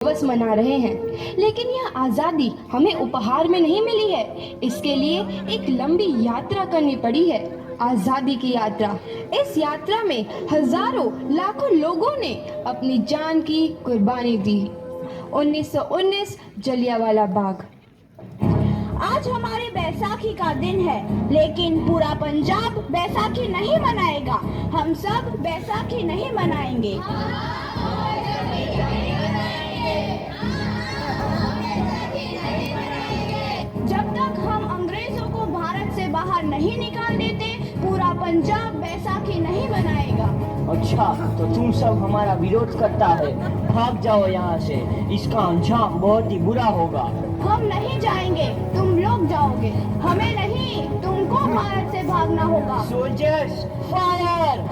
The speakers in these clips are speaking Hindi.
दिवस मना रहे हैं, लेकिन यह आज़ादी हमें उपहार में नहीं मिली है। इसके लिए एक लंबी यात्रा करनी पड़ी है, आज़ादी की यात्रा। इस यात्रा में हजारों लाखों लोगों ने अपनी जान की कुर्बानी दी। 1919 जलियांवाला बाग। आज हमारी बैसाखी का दिन है, लेकिन पूरा पंजाब बैसाखी नहीं मनाएगा। हम सब बैसाखी नहीं मनाएंगे। जब तक हम अंग्रेजों को भारत से बाहर नहीं निकाल देते, पूरा पंजाब बैसाखी नहीं मनाएगा। अच्छा, तो तुम सब हमारा विरोध करता है। भाग जाओ यहाँ से, इसका अंजाम बहुत ही बुरा होगा। हम नहीं जाएंगे, तुम लोग जाओगे। हमें नहीं, तुमको भारत से भागना होगा। Soldiers, fire!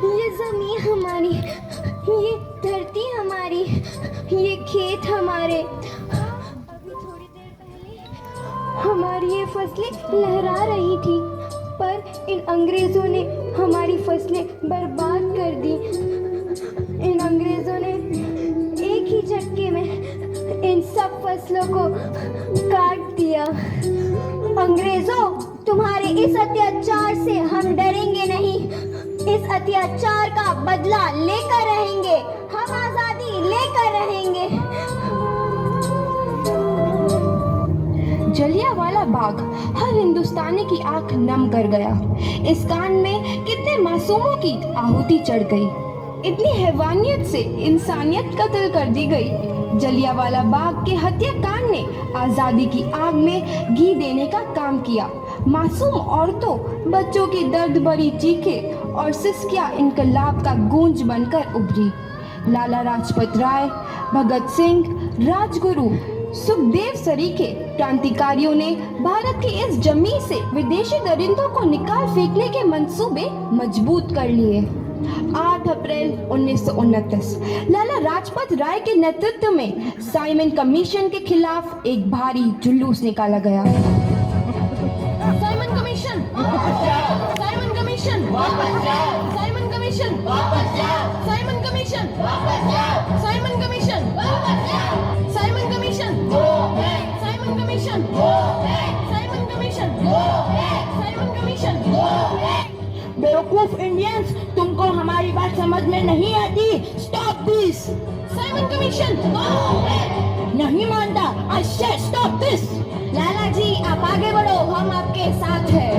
ये जमीन हमारी, ये धरती हमारी, ये खेत हमारे। अभी थोड़ी देर पहले हमारी ये फसलें लहरा रही थी, पर इन अंग्रेजों ने हमारी फसलें बर्बाद कर दी। इन अंग्रेजों ने एक ही झटके में इन सब फसलों को काट दिया। अंग्रेजों, तुम्हारे इस अत्याचार से हम डरेंगे नहीं। इस अत्याचार का बदला लेकर रहेंगे। हम आजादी लेकर रहेंगे। जलियांवाला बाग हर हिंदुस्तानी की आंख नम कर गया। इस कांड में कितने मासूमों की आहुति चढ़ गई। इतनी हैवानियत से इंसानियत कत्ल कर दी गई। जलियांवाला बाग के हत्याकांड ने आजादी की आग में घी देने का काम किया। मासूम औरतों, बच्चों की दर्द भरी चीखें और सिसकियां इनकलाब का गूंज बनकर उभरी। लाला लाजपत राय, भगत सिंह, राजगुरु, सुखदेव सरीखे क्रांतिकारियों ने भारत की इस जमीन से विदेशी दरिंदों को निकाल फेंकने के मंसूबे मजबूत कर लिए। 8 अप्रैल 1929 लाला लाजपत राय के नेतृत्व में साइमन कमीशन के खिलाफ एक भारी जुलूस निकाला गया। Simon Commission, Simon Commission, Simon Commission, Simon Commission, Simon Commission, Simon Commission, Simon Commission, Simon Commission, Simon Commission. बेवकूफ इंडियंस, तुमको हमारी बात समझ में नहीं आती। Stop this! Simon Commission. नहीं मानता। I said stop this! Lala ji, आप आगे बढ़ो, हम आपके साथ हैं।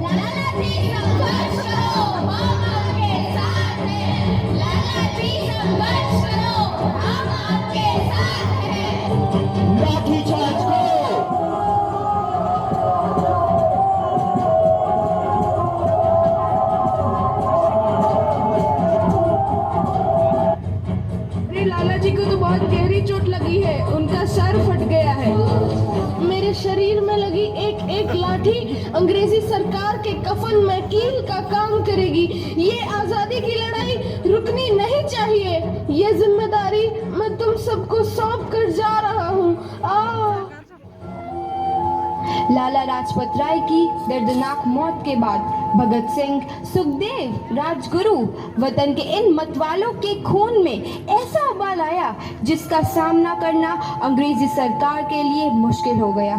लाला जी, संघर्ष करो, हम आपके साथ हैं। लाला जी, संघर्ष करो, हम आपके साथ हैं। लाठी चार्ज करो! लाला जी को तो बहुत गहरी चोट लगी है, उनका सर फट गया है। मेरे शरीर में लगी एक एक लाठी अंग्रेजी सरकार के कफन में कील का काम करेगी। ये आजादी की लड़ाई रुकनी नहीं चाहिए। ये जिम्मेदारी मैं तुम सबको सौंप कर जा रहा हूँ। लाला लाजपत राय की दर्दनाक मौत के बाद भगत सिंह, सुखदेव, राजगुरु वतन के इन मतवालों के खून में ऐसा उबाल आया जिसका सामना करना अंग्रेजी सरकार के लिए मुश्किल हो गया।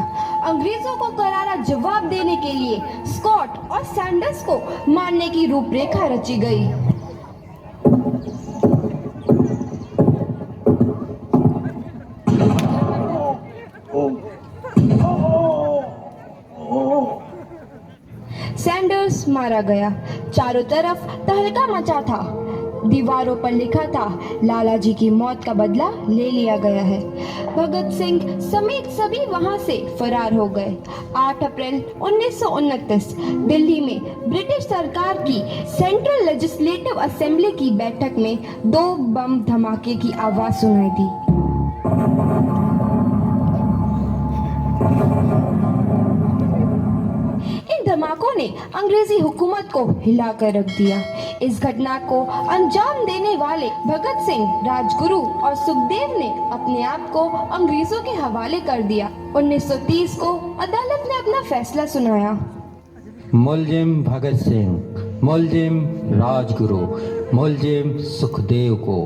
अंग्रेजों को करारा जवाब देने के लिए स्कॉट और सैंडर्स को मारने की रूपरेखा रची गई। सैंडर्स मारा गया। चारों तरफ तहलका मचा था। दीवारों पर लिखा था, लाला जी की मौत का बदला ले लिया गया है। भगत सिंह समेत सभी वहां से फरार हो गए। 8 अप्रैल 1929 दिल्ली में ब्रिटिश सरकार की सेंट्रल लेजिस्लेटिव असेंबली की बैठक में 2 बम धमाके की आवाज सुनाई दी। धमाकों ने अंग्रेजी हुकूमत को हिलाकर रख दिया। इस घटना को अंजाम देने वाले भगत सिंह, राजगुरु और सुखदेव ने अपने आप को अंग्रेजों के हवाले कर दिया। 1930 को अदालत ने अपना फैसला सुनाया। मुलजिम भगत सिंह, मुलजिम राजगुरु, मुलजिम सुखदेव को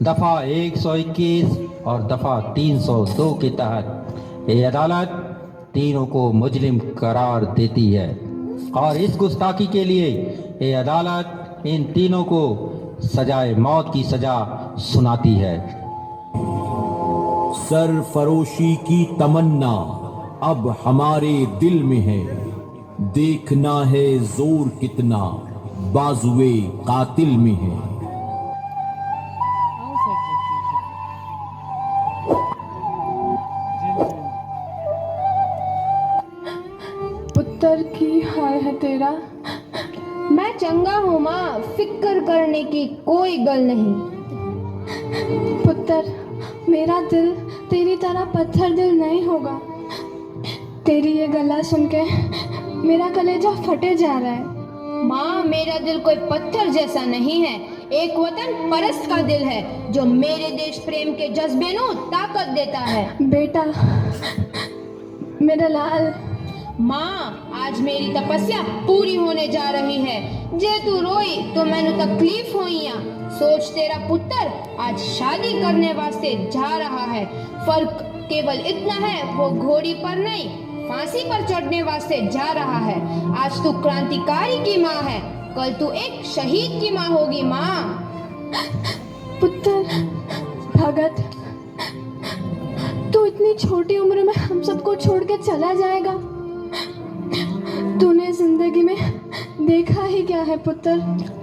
दफा 121 और दफा 302 के तहत ये अदालत तीनों को मुजरिम करार देती है और इस गुस्ताखी के लिए ये अदालत इन तीनों को सजाए मौत की सजा सुनाती है। सरफरोशी की तमन्ना अब हमारे दिल में है, देखना है जोर कितना बाजुए कातिल में है। पुत्र की हाल है तेरा? मैं चंगा हूँ माँ, फिक्र करने की कोई गल नहीं। पुत्र, मेरा दिल तेरी तरह पत्थर दिल नहीं होगा। तेरी ये गला सुन के मेरा कलेजा फटे जा रहा है। माँ, मेरा दिल कोई पत्थर जैसा नहीं है, एक वतन परस्त का दिल है जो मेरे देश प्रेम के जज्बे को ताकत देता है। बेटा, मेरा लाल। माँ, आज मेरी तपस्या पूरी होने जा रही है। जे तू रोई तो मैनू तकलीफ होइया। सोच, तेरा पुत्र आज शादी करने वास्ते जा रहा है। फर्क केवल इतना है, वो घोड़ी पर नहीं फांसी पर चढ़ने वास्ते जा रहा है। आज तू क्रांतिकारी की माँ है, कल तू एक शहीद की माँ होगी। माँ। पुत्र भगत, तू इतनी छोटी उम्र में हम सबको छोड़ के चला जाएगा? तूने जिंदगी में देखा ही क्या है पुत्र?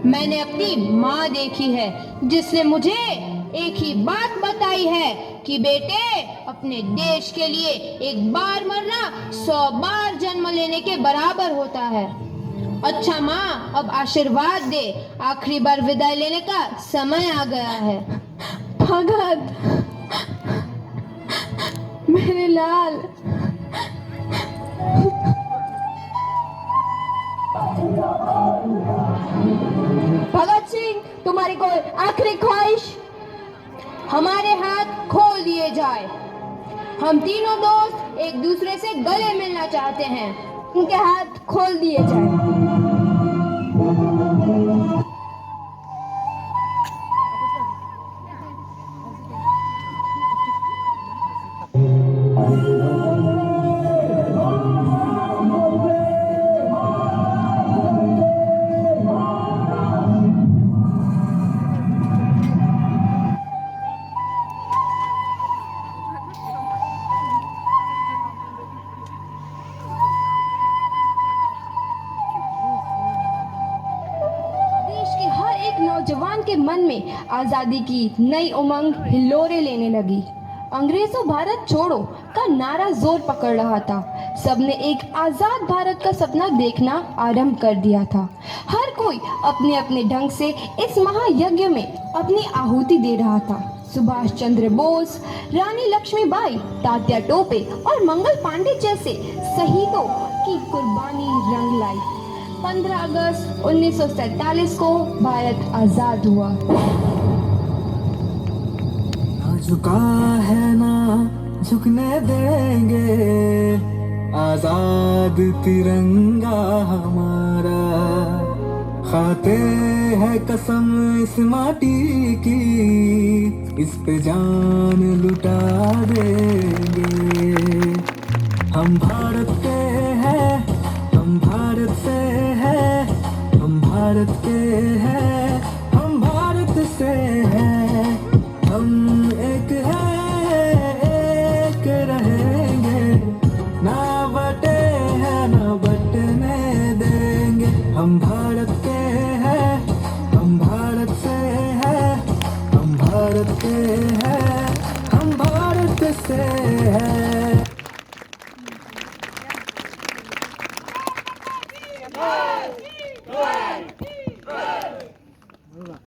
मैंने अपनी माँ देखी है जिसने मुझे एक ही बात बताई है कि बेटे, अपने देश के लिए एक बार मरना 100 बार जन्म लेने के बराबर होता है। अच्छा माँ, अब आशीर्वाद दे, आखिरी बार विदाई लेने का समय आ गया है। भगत, मेरे लाल। भगत सिंह, तुम्हारी कोई आखिरी ख्वाहिश? हमारे हाथ खोल दिए जाए। हम तीनों दोस्त एक दूसरे से गले मिलना चाहते हैं, उनके हाथ खोल दिए जाए। नौजवान के मन में आजादी की नई उमंग हिलोरे लेने लगी। अंग्रेजों भारत छोड़ो का नारा जोर पकड़ रहा था। सबने एक आजाद भारत का सपना देखना आरंभ कर दिया था। हर कोई अपने अपने ढंग से इस महायज्ञ में अपनी आहुति दे रहा था। सुभाष चंद्र बोस, रानी लक्ष्मीबाई, तात्या टोपे और मंगल पांडे जैसे शहीदों की कुर्बानी रंग लाई। 15 अगस्त 1947 को भारत आजाद हुआ। ना झुका है ना झुकने देंगे, आजाद तिरंगा हमारा। खाते हैं कसम इस माटी की, इस पे जान लुटा देंगे। हम भारत के हैं, हम भारत से हैं, हम भारत के हैं, हम भारत से हैं। हम एक हैं, एक रहेंगे, ना बटे हैं ना बटने देंगे। हम भारत के हैं, हम भारत से हैं, हम भारत के हैं, हम भारत से हैं।